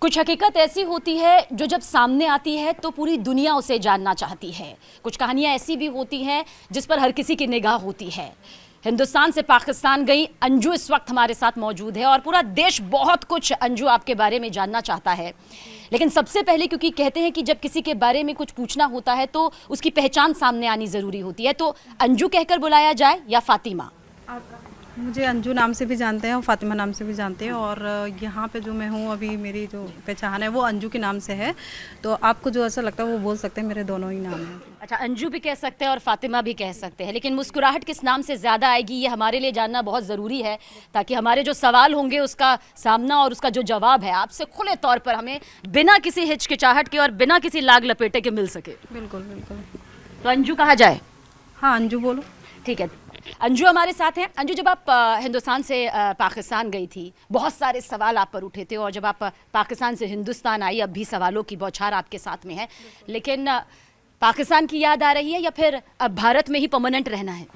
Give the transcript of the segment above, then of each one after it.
कुछ हकीकत ऐसी होती है जो जब सामने आती है तो पूरी दुनिया उसे जानना चाहती है। कुछ कहानियां ऐसी भी होती हैं जिस पर हर किसी की निगाह होती है। हिंदुस्तान से पाकिस्तान गई अंजू इस वक्त हमारे साथ मौजूद है और पूरा देश बहुत कुछ अंजू आपके बारे में जानना चाहता है। लेकिन सबसे पहले क्योंकि कहते हैं कि जब किसी के बारे में कुछ पूछना होता है तो उसकी पहचान सामने आनी ज़रूरी होती है, तो अंजू कहकर बुलाया जाए या फातिमा? मुझे अंजू नाम से भी जानते हैं और फातिमा नाम से भी जानते हैं, और यहाँ पे जो मैं हूँ अभी मेरी जो पहचान है वो अंजू के नाम से है। तो आपको जो ऐसा लगता है वो बोल सकते हैं, मेरे दोनों ही नाम हैं। अच्छा, अंजू भी कह सकते हैं और फातिमा भी कह सकते हैं, लेकिन मुस्कुराहट किस नाम से ज़्यादा आएगी ये हमारे लिए जानना बहुत ज़रूरी है, ताकि हमारे जो सवाल होंगे उसका सामना और उसका जो जवाब है आपसे खुले तौर पर हमें बिना किसी हिचकिचाहट के और बिना किसी लाग लपेटे के मिल सके। बिल्कुल बिल्कुल। तो अंजू कहा जाए? हाँ अंजू बोलो। ठीक है, अंजू हमारे साथ हैं। अंजू, जब आप हिंदुस्तान से पाकिस्तान गई थी बहुत सारे सवाल आप पर उठे थे, और जब आप पाकिस्तान से हिंदुस्तान आई अब भी सवालों की बौछार आपके साथ में है, लेकिन पाकिस्तान की याद आ रही है या फिर अब भारत में ही परमानेंट रहना है?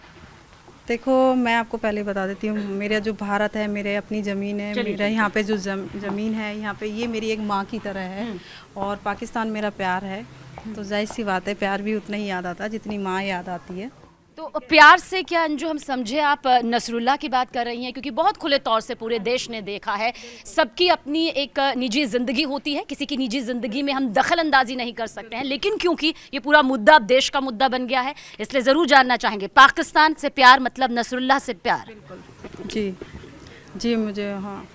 देखो मैं आपको पहले बता देती हूँ, मेरा जो भारत है, मेरे अपनी ज़मीन है, मेरा यहाँ पे जो ज़मीन है यहाँ पे ये मेरी एक माँ की तरह है, और पाकिस्तान मेरा प्यार है। तो जाहिर सी बात है प्यार भी उतना ही याद आता जितनी माँ याद आती है। तो प्यार से क्या अंजू हम समझे आप नसरुल्लाह की बात कर रही हैं? क्योंकि बहुत खुले तौर से पूरे देश ने देखा है, सबकी अपनी एक निजी ज़िंदगी होती है, किसी की निजी ज़िंदगी में हम दखल अंदाजी नहीं कर सकते हैं, लेकिन क्योंकि ये पूरा मुद्दा अब देश का मुद्दा बन गया है इसलिए ज़रूर जानना चाहेंगे, पाकिस्तान से प्यार मतलब नसरुल्लाह से प्यार? जी जी, मुझे हाँ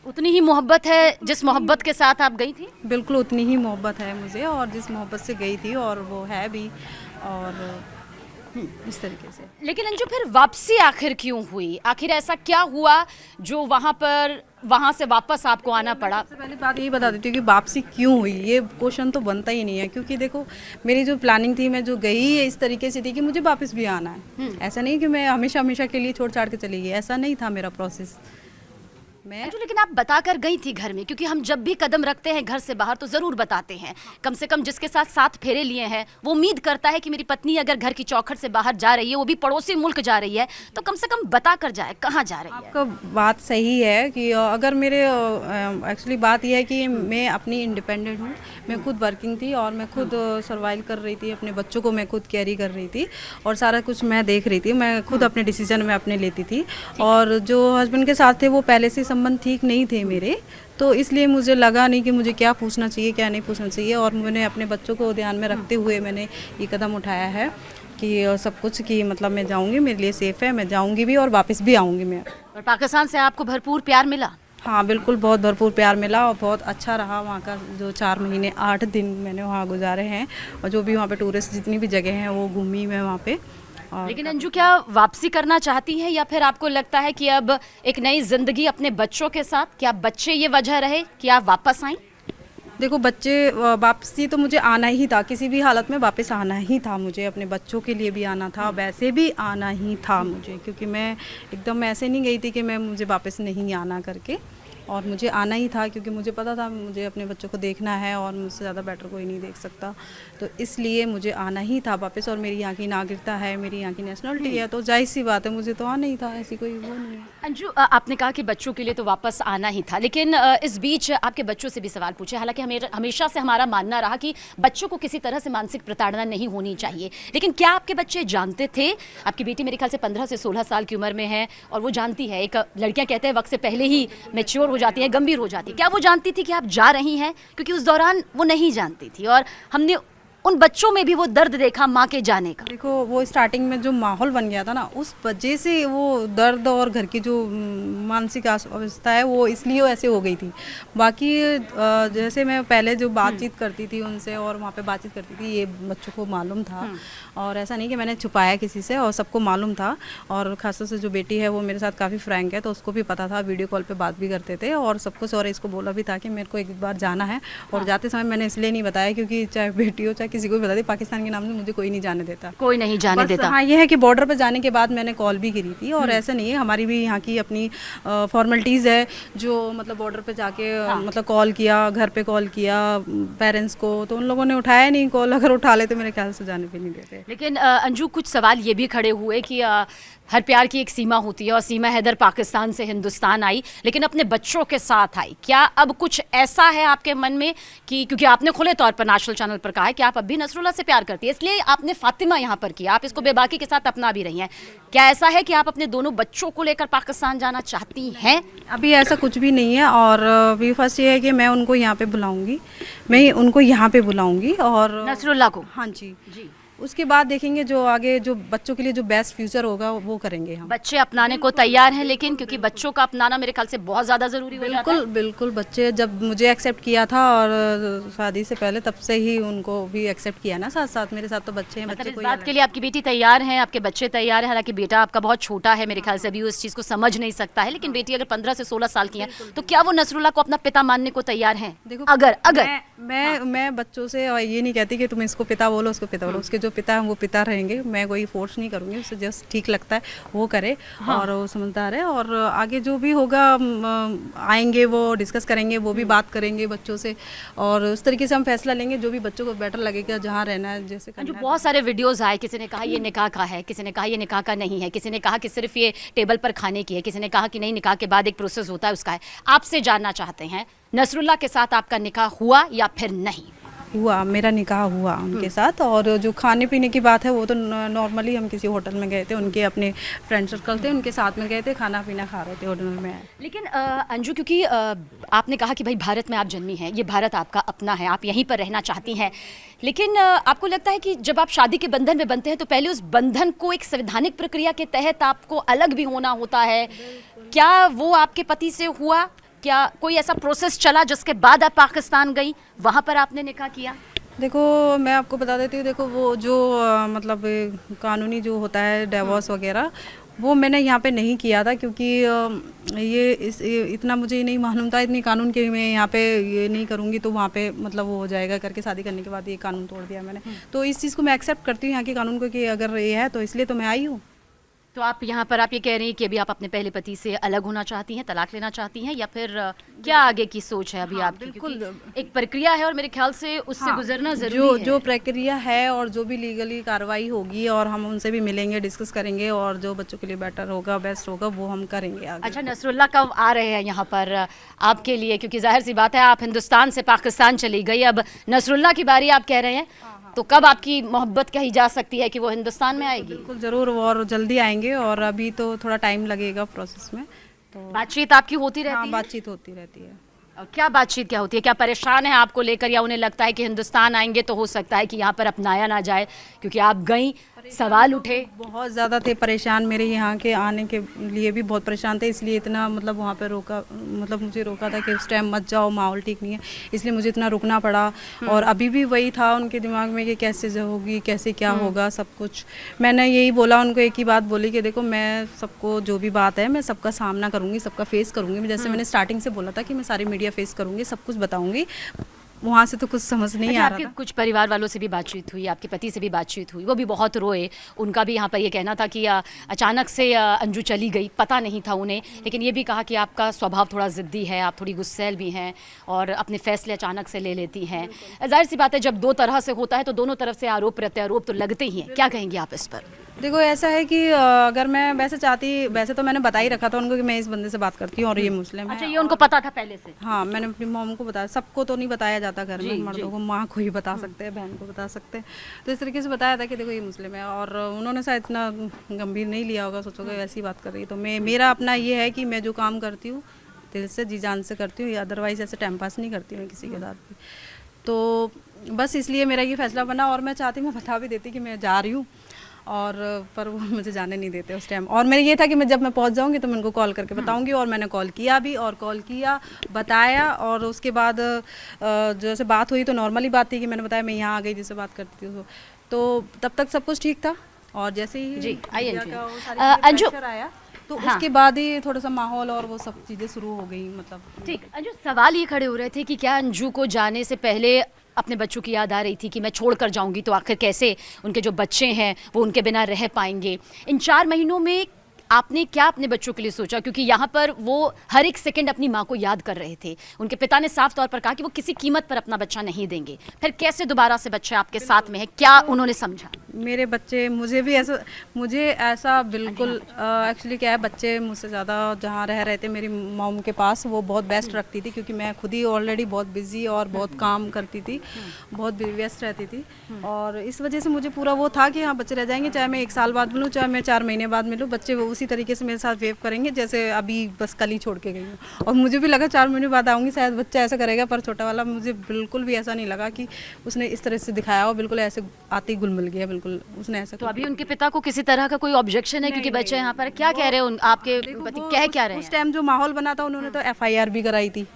उतनी ही मोहब्बत है जिस मोहब्बत के साथ आप गई थी? बिल्कुल उतनी ही मोहब्बत है मुझे, और जिस मोहब्बत से गई थी, और वो है भी, और इस तरीके से। लेकिन अंजू फिर वापसी आखिर क्यों हुई? आखिर ऐसा क्या हुआ जो वहाँ से वापस आपको आना पड़ा? सबसे पहली बात यही बता देती हूँ कि वापसी क्यों हुई, ये क्वेश्चन तो बनता ही नहीं है, क्योंकि देखो मेरी जो प्लानिंग थी, मैं जो गई इस तरीके से थी कि मुझे वापस भी आना है। ऐसा नहीं कि मैं हमेशा हमेशा के लिए छोड़ छाड़ के चली गई, ऐसा नहीं था मेरा प्रोसेस। अंजू, लेकिन आप बता कर गई थी घर में, क्योंकि हम जब भी कदम रखते हैं घर से बाहर तो ज़रूर बताते हैं, कम से कम जिसके साथ 7 फेरे लिए हैं वो उम्मीद करता है कि मेरी पत्नी अगर घर की चौखट से बाहर जा रही है, वो भी पड़ोसी मुल्क जा रही है, तो कम से कम बता कर जाए कहाँ जा रही है। आपका बात सही है कि अगर मेरे एक्चुअली बात यह है कि मैं अपनी इंडिपेंडेंट हूँ, मैं खुद वर्किंग थी और मैं खुद सर्वाइव कर रही थी, अपने बच्चों को मैं खुद कैरी कर रही थी और सारा कुछ मैं देख रही थी, मैं खुद अपने डिसीजन में अपने लेती थी। और जो हस्बैंड के साथ थे वो पहले से संबंध ठीक नहीं थे मेरे, तो इसलिए मुझे लगा नहीं कि मुझे क्या पूछना चाहिए क्या नहीं पूछना चाहिए, और मैंने अपने बच्चों को ध्यान में रखते हुए मैंने ये कदम उठाया है कि सब कुछ कि मतलब मैं जाऊंगी, मेरे लिए सेफ़ है, मैं जाऊंगी भी और वापस भी आऊंगी मैं। और पाकिस्तान से आपको भरपूर प्यार मिला? हाँ बिल्कुल, बहुत भरपूर प्यार मिला और बहुत अच्छा रहा वहाँ का। जो 4 महीने 8 दिन मैंने वहाँ गुजारे हैं, और जो भी वहाँ पे टूरिस्ट जितनी भी जगह हैं वो घूमी मैं वहाँ पे। लेकिन अंजू, क्या वापसी करना चाहती हैं या फिर आपको लगता है कि अब एक नई जिंदगी अपने बच्चों के साथ, क्या बच्चे ये वजह रहे कि आप वापस आईं? देखो बच्चे, वापसी तो मुझे आना ही था, किसी भी हालत में वापस आना ही था मुझे, अपने बच्चों के लिए भी आना था, वैसे भी आना ही था मुझे, क्योंकि मैं एकदम ऐसे नहीं गई थी कि मुझे वापस नहीं आना करके, और मुझे आना ही था क्योंकि मुझे पता था मुझे अपने बच्चों को देखना है और मुझसे ज़्यादा बेटर कोई नहीं देख सकता, तो इसलिए मुझे आना ही था वापस। और मेरी यहाँ की नागरिकता है, मेरी यहाँ की नेशनलिटी है, तो जाहिर सी बात है मुझे तो आना ही था, ऐसी कोई वो नहीं है। अंजू, आपने कहा कि बच्चों के लिए तो वापस आना ही था, लेकिन इस बीच आपके बच्चों से भी सवाल पूछे। हालांकि हमेशा से हमारा मानना रहा कि बच्चों को किसी तरह से मानसिक प्रताड़ना नहीं होनी चाहिए, लेकिन क्या आपके बच्चे जानते थे? आपकी बेटी मेरे ख्याल से 15 से 16 साल की उम्र में है और वो जानती है, एक लड़कियां कहते हैं वक्त से पहले ही मैच्योर हो जाती है, गंभीर हो जाती है, क्या वो जानती थी कि आप जा रही हैं? क्योंकि उस दौरान वो नहीं जानती थी और हमने उन बच्चों में भी वो दर्द देखा माँ के जाने का। देखो वो स्टार्टिंग में जो माहौल बन गया था ना, उस वजह से वो दर्द और घर की जो मानसिक अवस्था है वो इसलिए ऐसे हो गई थी। बाकी जैसे मैं पहले जो बातचीत करती थी उनसे और वहाँ पे बातचीत करती थी, ये बच्चों को मालूम था, और ऐसा नहीं कि मैंने छुपाया किसी से, और सबको मालूम था। और खासतौर से जो बेटी है वो मेरे साथ काफ़ी फ्रैंक है, तो उसको भी पता था, वीडियो कॉल पे बात भी करते थे और सब कुछ। और इसको बोला भी था कि मेरे को एक बार जाना है, और जाते समय मैंने इसलिए नहीं बताया क्योंकि चाहे बेटी हो चाहे किसी को भी बता दी, पाकिस्तान के नाम से मुझे कोई नहीं जाने देता, कोई नहीं जाने बस देता। हाँ ये है कि बॉर्डर पे जाने के बाद मैंने कॉल भी करी थी, और ऐसा नहीं है, हमारी भी यहाँ की अपनी फॉर्मेलिटीज़ है, जो मतलब बॉर्डर पे जाके मतलब कॉल किया, घर पे कॉल किया पेरेंट्स को, तो उन लोगों ने उठाया नहीं कॉल, अगर उठा लेते मेरे ख्याल से जाने भी नहीं देते। लेकिन अंजू कुछ सवाल ये भी खड़े हुए कि हर प्यार की एक सीमा होती है, और सीमा हैदर पाकिस्तान से हिंदुस्तान आई लेकिन अपने बच्चों के साथ आई। क्या अब कुछ ऐसा है आपके मन में कि, क्योंकि आपने खुले तौर पर नेशनल चैनल पर कहा है कि आप अब भी नसरुल्लाह से प्यार करती है, इसलिए आपने फातिमा यहाँ पर किया, आप इसको बेबाकी के साथ अपना भी रही हैं, क्या ऐसा है कि आप अपने दोनों बच्चों को लेकर पाकिस्तान जाना चाहती हैं? अभी ऐसा कुछ भी नहीं है, और अभी फर्स्ट ये है कि मैं उनको यहाँ पे बुलाऊंगी, मैं उनको यहाँ पे बुलाऊंगी, और नसरुल्लाह को? हाँ जी, जी। उसके बाद देखेंगे जो आगे जो बच्चों के लिए जो बेस्ट फ्यूचर होगा वो करेंगे हम। बच्चे अपनाने को तैयार हैं, लेकिन क्योंकि बच्चों का अपनाना मेरे ख्याल से बहुत ज़्यादा ज़रूरी हो जाता है। बिल्कुल बिल्कुल, बच्चे जब मुझे एक्सेप्ट किया था और शादी से पहले, तब से ही उनको भी एक्सेप्ट किया ना, साथ साथ मेरे साथ तो बच्चे हैं। मतलब बच्चे इस कोई बात अलग के लिए आपकी बेटी तैयार है, आपके बच्चे तैयार हैं, हालांकि बेटा आपका बहुत छोटा है मेरे ख्याल से, अभी उस चीज़ को समझ नहीं सकता है, लेकिन बेटी अगर 15 से 16 साल की है तो क्या वो नसरुल्लाह को अपना पिता मानने को तैयार हैं? देखो, अगर मैं बच्चों से ये नहीं कहती कि तुम इसको पिता बोलो, उसको पिता बोलो, उसके जो पिता है वो पिता रहेंगे, मैं कोई फोर्स नहीं करूँगी, उससे जस्ट ठीक लगता है वो करे, और वो समझदार है, और आगे जो भी होगा आएंगे वो डिस्कस करेंगे, वो भी बात करेंगे बच्चों से, और उस तरीके से हम फैसला लेंगे जो भी बच्चों को बेटर लगेगा, जहाँ रहना है जैसे करना जो है। बहुत सारे वीडियोस आए, किसी ने कहा ये निकाह का है, किसी ने कहा ये निकाह का नहीं है, किसी ने कहा कि सिर्फ ये टेबल पर खाने की है, किसी ने कहा कि नहीं निकाह के बाद एक प्रोसेस होता है उसका है। आपसे जानना चाहते हैं नसरुल्लाह के साथ आपका निकाह हुआ या फिर नहीं हुआ? मेरा निकाह हुआ उनके साथ, और जो खाने पीने की बात है वो तो नॉर्मली हम किसी होटल में गए थे, उनके अपने फ्रेंड सर्कल थे, उनके साथ में गए थे, खाना पीना खा रहे थे होटल में। लेकिन अंजू, क्योंकि आपने कहा कि भाई भारत में आप जन्मी हैं, ये भारत आपका अपना है, आप यहीं पर रहना चाहती हैं, लेकिन आपको लगता है कि जब आप शादी के बंधन में बनते हैं तो पहले उस बंधन को एक संवैधानिक प्रक्रिया के तहत आपको अलग भी होना होता है, क्या वो आपके पति से हुआ? क्या कोई ऐसा प्रोसेस चला जिसके बाद आप पाकिस्तान गई, वहाँ पर आपने निकाह किया? देखो मैं आपको बता देती हूँ, देखो वो जो मतलब कानूनी जो होता है डिवोर्स वगैरह, वो मैंने यहाँ पे नहीं किया था, क्योंकि इतना मुझे नहीं मालूम था, इतनी कानून के मैं यहाँ पे ये नहीं करूँगी तो वहाँ पे मतलब वो हो जाएगा करके, शादी करने के बाद ये कानून तोड़ दिया मैंने। तो इस चीज़ को मैं एक्सेप्ट करती हूँ यहाँ के कानून को, कि अगर ये है तो इसलिए तो मैं आई हूँ। तो आप यहाँ पर आप ये कह रही हैं कि अभी आप अपने पहले पति से अलग होना चाहती हैं, तलाक लेना चाहती हैं, या फिर क्या आगे की सोच है अभी आपकी? बिल्कुल, एक प्रक्रिया है और मेरे ख्याल से उससे गुजरना जरूरी है। जो प्रक्रिया है और जो भी लीगली कार्रवाई होगी, और हम उनसे भी मिलेंगे, डिस्कस करेंगे, और जो बच्चों के लिए बेटर होगा, बेस्ट होगा, वो हम करेंगे आगे। अच्छा, नसरुल्लाह कब आ रहे हैं यहाँ पर आपके लिए? क्योंकि जाहिर सी बात है आप हिंदुस्तान से पाकिस्तान चली गई, अब नसरुल्लाह की बारी आप कह रहे हैं, तो कब आपकी मोहब्बत कही जा सकती है कि वो हिंदुस्तान में आएगी? बिल्कुल ज़रूर, और जल्दी आएंगे, और अभी तो थोड़ा टाइम लगेगा प्रोसेस में। तो बातचीत आपकी होती रहती हाँ, है? बातचीत होती रहती है। और क्या बातचीत क्या होती है? क्या परेशान है आपको लेकर, या उन्हें लगता है कि हिंदुस्तान आएंगे तो हो सकता है कि यहाँ पर अपनाया ना जाए, क्योंकि आप गई, सवाल उठे? बहुत ज़्यादा थे परेशान, मेरे यहाँ के आने के लिए भी बहुत परेशान थे, इसलिए इतना मतलब वहाँ पे रोका, मतलब मुझे रोका था कि उस टाइम मत जाओ, माहौल ठीक नहीं है, इसलिए मुझे इतना रुकना पड़ा। और अभी भी वही था उनके दिमाग में कि कैसे होगी, कैसे क्या होगा, सब कुछ। मैंने यही बोला उनको, एक ही बात बोली कि देखो मैं सबको जो भी बात है मैं सबका सामना करूँगी, सबका फेस करूँगी, जैसे मैंने स्टार्टिंग से बोला था कि मैं सारी मीडिया फेस करूँगी, सब कुछ बताऊँगी। वहाँ से तो कुछ समझ नहीं अच्छा, आ आपके रहा था। कुछ परिवार वालों से भी बातचीत हुई, आपके पति से भी बातचीत हुई, वो भी बहुत रोए, उनका भी यहाँ पर ये कहना था कि अचानक से अंजू चली गई, पता नहीं था उन्हें, लेकिन ये भी कहा कि आपका स्वभाव थोड़ा ज़िद्दी है, आप थोड़ी गुस्सैल भी हैं और अपने फैसले अचानक से ले लेती हैं। जाहिर सी बात है जब दो तरह से होता है तो दोनों तरफ से आरोप प्रत्यारोप तो लगते ही हैं, क्या कहेंगी आप इस पर? देखो ऐसा है कि अगर मैं वैसे तो मैंने बता ही रखा था उनको कि मैं इस बंदे से बात करती हूँ और ये मुस्लिम है। अच्छा, ये उनको पता था पहले से? हाँ, मैंने अपनी मॉम को बताया, सबको तो नहीं बताया जाता घर में, मर्दों को, माँ को ही बता सकते हैं, बहन को बता सकते हैं, तो इस तरीके से बताया था कि देखो ये मुस्लिम है, और उन्होंने शायद इतना गंभीर नहीं लिया होगा, सोचोगे ऐसी बात कर रही है। तो मेरा अपना ये है कि मैं जो काम करती हूँ दिल से, जी जान से करती हूँ, अदरवाइज ऐसे टाइम पास नहीं करती हूँ किसी के साथ भी। तो बस इसलिए मेरा ये फैसला बना, और मैं चाहती, मैं बता भी देती कि मैं जा रही हूँ, और पर वो मुझे जाने नहीं देते उस टाइम। और मेरा ये था कि मैं जब मैं पहुंच जाऊंगी तो मैं उनको कॉल करके बताऊंगी, और मैंने कॉल किया भी, और कॉल किया, बताया, और उसके बाद जैसे बात हुई तो नॉर्मली बात थी कि मैंने बताया मैं यहाँ आ गई जिससे बात करती थी, तो तब तक सब कुछ ठीक था। और जैसे ही जी, अंजू आया, तो हाँ। उसके बाद ही थोड़ा सा माहौल और वो सब चीज़ें शुरू हो गई मतलब। ठीक, अंजू सवाल ये खड़े हो रहे थे कि क्या अंजू को जाने से पहले अपने बच्चों की याद आ रही थी कि मैं छोड़ कर जाऊंगी तो आखिर कैसे उनके जो बच्चे हैं वो उनके बिना रह पाएंगे। इन 4 महीनों में आपने क्या अपने बच्चों के लिए सोचा, क्योंकि यहाँ पर वो हर एक सेकंड अपनी माँ को याद कर रहे थे। उनके पिता ने साफ तौर पर कहा कि वो किसी कीमत पर अपना बच्चा नहीं देंगे। फिर कैसे दोबारा से बच्चा आपके साथ में है, क्या उन्होंने समझा? मेरे बच्चे मुझे ऐसा बिल्कुल एक्चुअली क्या है, बच्चे मुझसे ज़्यादा जहाँ रह रहे थे मेरी मॉम के पास वो बहुत बेस्ट रखती थी, क्योंकि मैं खुद ही ऑलरेडी बहुत बिजी और बहुत काम करती थी, बहुत व्यस्त रहती थी। और इस वजह से मुझे पूरा वो था कि हाँ बच्चे रह जाएंगे, चाहे मैं 1 साल बाद मिलूँ चाहे मैं 4 महीने बाद मिलूँ, बच्चे वो उसी तरीके से मेरे साथ वेव करेंगे जैसे अभी बस कल ही छोड़ के गई हूँ। और मुझे भी लगा 4 महीने बाद आऊँगी शायद बच्चा ऐसा करेगा, पर छोटा वाला मुझे बिल्कुल भी ऐसा नहीं लगा कि उसने इस तरह से दिखाया हो, बिल्कुल ऐसे आते ही घुल मिल गया, बिल्कुल उसने ऐसा। तो अभी उनके पिता को किसी तरह का कोई ऑब्जेक्शन है? क्योंकि बच्चे यहाँ पर क्या कह रहे हैं, आपके पति कह क्या रहे हैं? उस टाइम जो माहौल बना था उन्होंने तो FIR भी कराई थी,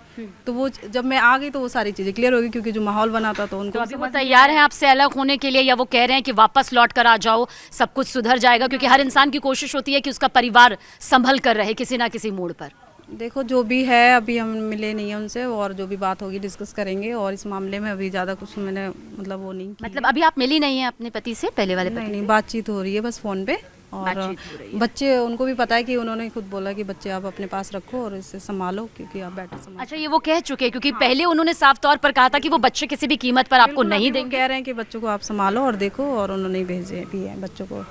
तो वो जब मैं आ गई तो वो सारी चीज़ें क्लियर हो गई, क्योंकि जो माहौल बना था तो उनको तो अभी वो तैयार हैं आपसे अलग होने के लिए, या वो कह रहे हैं कि वापस लौट कर आ जाओ, सब कुछ सुधर जाएगा? क्योंकि हर इंसान की कोशिश होती है कि उसका परिवार संभल कर रहे किसी ना किसी मोड़ पर। देखो जो भी है, अभी हम मिले नहीं हैं उनसे, और जो भी बात होगी डिस्कस करेंगे, और इस मामले में अभी ज़्यादा कुछ मैंने मतलब वो नहीं की। मतलब अभी आप मिली नहीं है अपने पति से, पहले वाले पति? नहीं, बातचीत हो रही है बस फ़ोन पे, और बच्चे उनको भी पता है कि उन्होंने खुद बोला कि बच्चे आप अपने पास रखो और इसे संभालो, क्योंकि आप बेटर संभालो। अच्छा, ये वो कह चुके हैं? क्योंकि पहले उन्होंने साफ तौर पर कहा था कि वो बच्चे किसी भी कीमत पर आपको नहीं देंगे। कह रहे हैं कि बच्चों को आप संभालो और देखो, और उन्होंने भेजे भी है बच्चों को।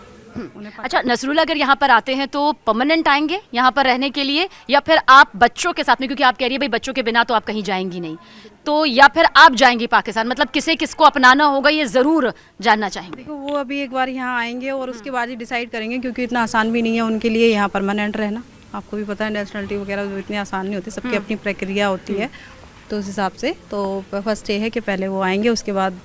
अच्छा नसरुल्ला, अगर यहाँ पर आते हैं तो परमानेंट आएंगे यहाँ पर रहने के लिए, या फिर आप बच्चों के साथ में, क्योंकि आप कह रही है भाई बच्चों के बिना तो आप कहीं जाएंगी नहीं, तो या फिर आप जाएंगी पाकिस्तान? मतलब किसे किसको अपनाना होगा ये ज़रूर जानना चाहेंगे। देखो वो अभी एक बार यहाँ आएंगे और उसके बाद ही डिसाइड करेंगे, क्योंकि इतना आसान भी नहीं है उनके लिए यहाँ परमानेंट रहना। आपको भी पता है नेशनलिटी वगैरह इतनी आसान नहीं होती, सबकी अपनी प्रक्रिया होती है। तो उस हिसाब से तो फर्स्ट ये है कि पहले वो आएंगे, उसके बाद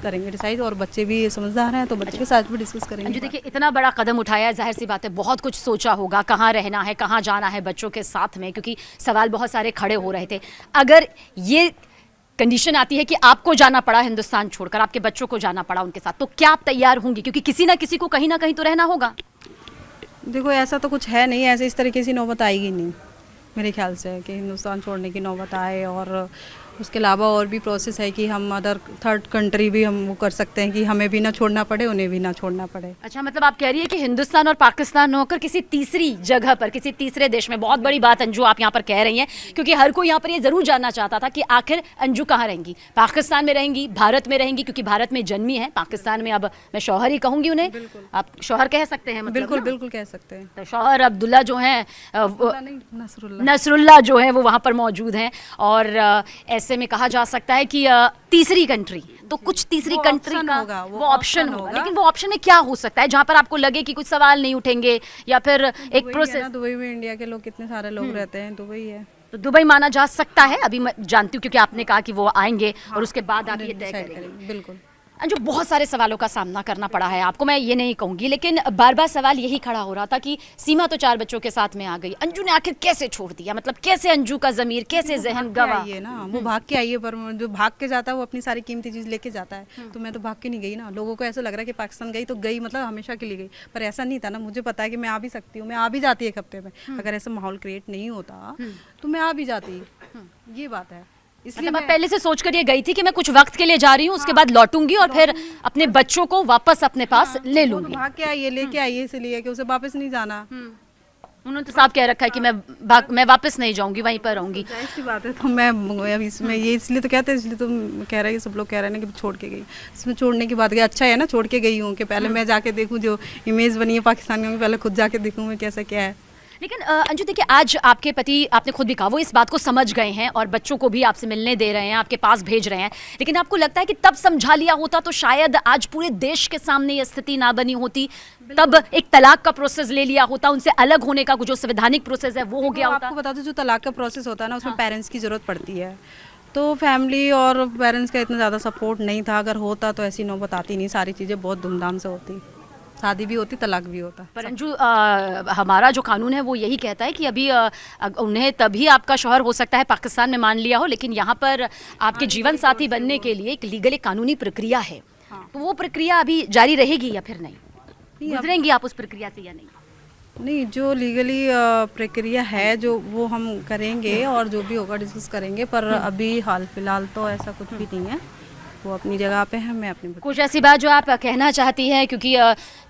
करेंगे डिसाइड, और बच्चे भी समझदार हैं तो बच्चे के साथ भी डिस्कस करेंगे। अंजू देखिए, इतना बड़ा कदम उठाया है, जाहिर सी बात है बहुत कुछ सोचा होगा, कहाँ रहना है, कहाँ जाना है बच्चों के साथ में, क्योंकि सवाल बहुत सारे खड़े हो रहे थे। अगर ये कंडीशन आती है कि आपको जाना पड़ा हिंदुस्तान छोड़कर, आपके बच्चों को जाना पड़ा उनके साथ, तो क्या आप तैयार होंगी? क्योंकि किसी ना किसी को कहीं ना कहीं तो रहना होगा। देखो ऐसा तो कुछ है नहीं, ऐसे इस तरीके से नौबत आएगी नहीं मेरे ख्याल से कि हिंदुस्तान छोड़ने की नौबत आए। और उसके अलावा और भी प्रोसेस है कि हम अदर थर्ड कंट्री भी हम वो कर सकते हैं कि हमें भी ना छोड़ना पड़े, उन्हें भी ना छोड़ना पड़े। अच्छा, मतलब आप कह रही है कि हिंदुस्तान और पाकिस्तान होकर किसी तीसरी जगह पर, किसी तीसरे देश में, बहुत बड़ी बात अंजू आप यहाँ पर कह रही हैं, क्योंकि हर कोई यहाँ पर ये जरूर जानना चाहता था कि आखिर अंजू कहाँ रहेंगी, पाकिस्तान में रहेंगी, भारत में रहेंगी, क्योंकि भारत में जन्मी है, पाकिस्तान में अब मैं शौहर ही कहूँगी उन्हें, आप शौहर कह सकते हैं? मतलब बिल्कुल बिल्कुल कह सकते हैं। तो शौहर अब्दुल्ला जो हैं, नसरुल्ला नसरुल्ला जो है वो वहाँ पर मौजूद हैं, और ऐसे में कहा जा सकता है कि तीसरी कंट्री, तो कुछ तीसरी कंट्री का वो ऑप्शन होगा। लेकिन वो ऑप्शन में क्या हो सकता है जहाँ पर आपको लगे कि कुछ सवाल नहीं उठेंगे, या फिर एक प्रोसेस? दुबई में इंडिया के लोग कितने सारे लोग रहते हैं, दुबई है, तो दुबई माना जा सकता है। अभी मैं जानती हूँ क्योंकि आपने कहा कि वो आएंगे और उसके बाद आप ये तय करेंगे। बिल्कुल। अंजू, बहुत सारे सवालों का सामना करना पड़ा है आपको, मैं ये नहीं कहूँगी, लेकिन बार बार सवाल यही खड़ा हो रहा था कि सीमा तो 4 बच्चों के साथ में आ गई, अंजू ने आखिर कैसे छोड़ दिया? मतलब कैसे अंजू का ज़मीर, कैसे जहन गवा? ये ना वो भाग के आई है, पर जो भाग के जाता है वो अपनी सारी कीमती चीज़ लेके जाता है। तो मैं तो भाग के नहीं गई ना, लोगों को ऐसा लग रहा है कि पाकिस्तान गई तो गई, मतलब हमेशा के लिए गई, पर ऐसा नहीं था ना। मुझे पता है कि मैं आ भी सकती हूँ, मैं आ भी जाती 1 हफ्ते में, अगर ऐसा माहौल क्रिएट नहीं होता तो मैं आ भी जाती, ये बात है। इसलिए मतलब पहले से सोचकर ये गई थी कि मैं कुछ वक्त के लिए जा रही हूँ, उसके बाद लौटूंगी और फिर अपने बच्चों को वापस अपने पास ले लूंगी। भाग के आइए, लेके आइए, इसलिए कि उसे वापस नहीं जाना। उन्होंने तो साफ कह रखा है कि मैं वापस नहीं जाऊंगी, वहीं पर रहूंगी। ऐसी बात है, तो मैं अभी इसमें ये इसलिए तो कहते हैं, इसलिए तो कह रहे हैं, सब लोग कह रहे हैं कि छोड़ के गई। इसमें छोड़ने की बात, अच्छा है ना, छोड़ के गई हूँ कि पहले मैं जाके देखूँ, जो इमेज बनी है पाकिस्तान में, पहले खुद जाके देखूँ मैं कैसा क्या है। लेकिन अंजू देखिए, आज आपके पति, आपने खुद भी कहा, वो इस बात को समझ गए हैं और बच्चों को भी आपसे मिलने दे रहे हैं, आपके पास भेज रहे हैं, लेकिन आपको लगता है कि तब समझा लिया होता तो शायद आज पूरे देश के सामने ये स्थिति ना बनी होती, तब एक तलाक का प्रोसेस ले लिया होता, उनसे अलग होने का जो संवैधानिक प्रोसेस है वो हो गया होता? आपको बता दो, जो तलाक का प्रोसेस होता है ना, उसमें पेरेंट्स की जरूरत पड़ती है, तो फैमिली और पेरेंट्स का इतना ज़्यादा सपोर्ट नहीं था। अगर होता तो ऐसी नौबत आती नहीं, सारी चीज़ें बहुत धूमधाम से होती, शादी भी होती, तलाक भी होता। पर अंजू, हमारा जो कानून है वो यही कहता है कि अभी उन्हें तभी आपका शौहर हो सकता है पाकिस्तान में मान लिया हो, लेकिन यहाँ पर आपके जीवन साथी बनने के लिए एक लीगल, एक कानूनी प्रक्रिया है। तो वो प्रक्रिया अभी जारी रहेगी या फिर नहीं? गुजरेंगी आप उस प्रक्रिया से या नहीं? नहीं, जो लीगली प्रक्रिया है जो वो हम करेंगे और जो भी होगा डिस्कस करेंगे, पर अभी हाल फिलहाल तो ऐसा कुछ भी नहीं है। वो अपनी जगह पे है, मैं अपनी। कुछ ऐसी बात जो आप कहना चाहती हैं, क्योंकि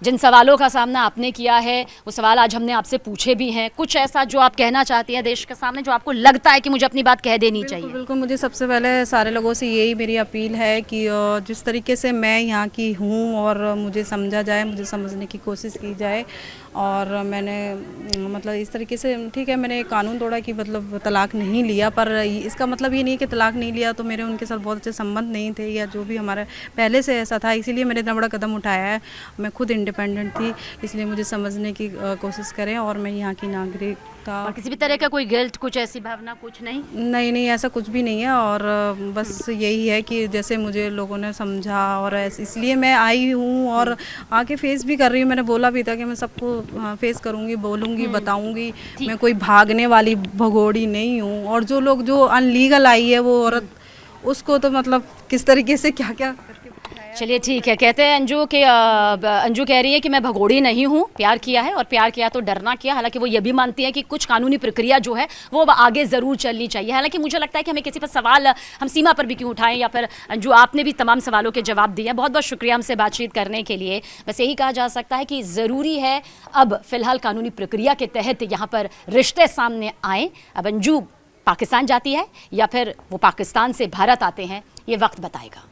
जिन सवालों का सामना आपने किया है वो सवाल आज हमने आपसे पूछे भी हैं, कुछ ऐसा जो आप कहना चाहती हैं देश के सामने जो आपको लगता है कि मुझे अपनी बात कह देनी चाहिए? बिल्कुल, मुझे सबसे पहले सारे लोगों से यही मेरी अपील है कि जिस तरीके से मैं यहाँ की हूँ और मुझे समझा जाए, मुझे समझने की कोशिश की जाए। और मैंने मतलब इस तरीके से, ठीक है मैंने कानून तोड़ा कि मतलब तलाक नहीं लिया, पर इसका मतलब ये नहीं कि तलाक नहीं लिया तो मेरे उनके साथ बहुत अच्छे संबंध नहीं थे या जो भी हमारा पहले से ऐसा था, इसीलिए मैंने इतना बड़ा कदम उठाया है। मैं खुद इंडिपेंडेंट थी, इसलिए मुझे समझने की कोशिश करें और मैं यहाँ की नागरिकता। और किसी भी तरह का कोई गिल्ट, कुछ ऐसी भावना कुछ नहीं? नहीं, ऐसा कुछ भी नहीं है। और बस यही है कि जैसे मुझे लोगों ने समझा और इसलिए मैं आई हूँ और आके फेस भी कर रही हूँ। मैंने बोला भी था कि मैं सबको फेस करूँगी, बोलूँगी, बताऊँगी। मैं कोई भागने वाली भगोड़ी नहीं हूँ। और जो लोग जो अनलीगल आई है वो औरत, उसको तो मतलब किस तरीके से क्या क्या करके बताया। चलिए ठीक है, कहते हैं अंजू के अंजू कह रही है कि मैं भगोड़ी नहीं हूँ, प्यार किया है और प्यार किया तो डरना किया। हालांकि वो ये भी मानती है कि कुछ कानूनी प्रक्रिया जो है वो अब आगे ज़रूर चलनी चाहिए। हालांकि मुझे लगता है कि हमें किसी पर सवाल हम सीमा पर भी क्यों उठाएं, या फिर अंजू आपने भी तमाम सवालों के जवाब दिए। बहुत बहुत शुक्रिया हमसे बातचीत करने के लिए। बस यही कहा जा सकता है कि ज़रूरी है अब फिलहाल कानूनी प्रक्रिया के तहत यहाँ पर रिश्ते सामने आएँ। अब अंजू पाकिस्तान जाती है या फिर वो पाकिस्तान से भारत आते हैं, ये वक्त बताएगा।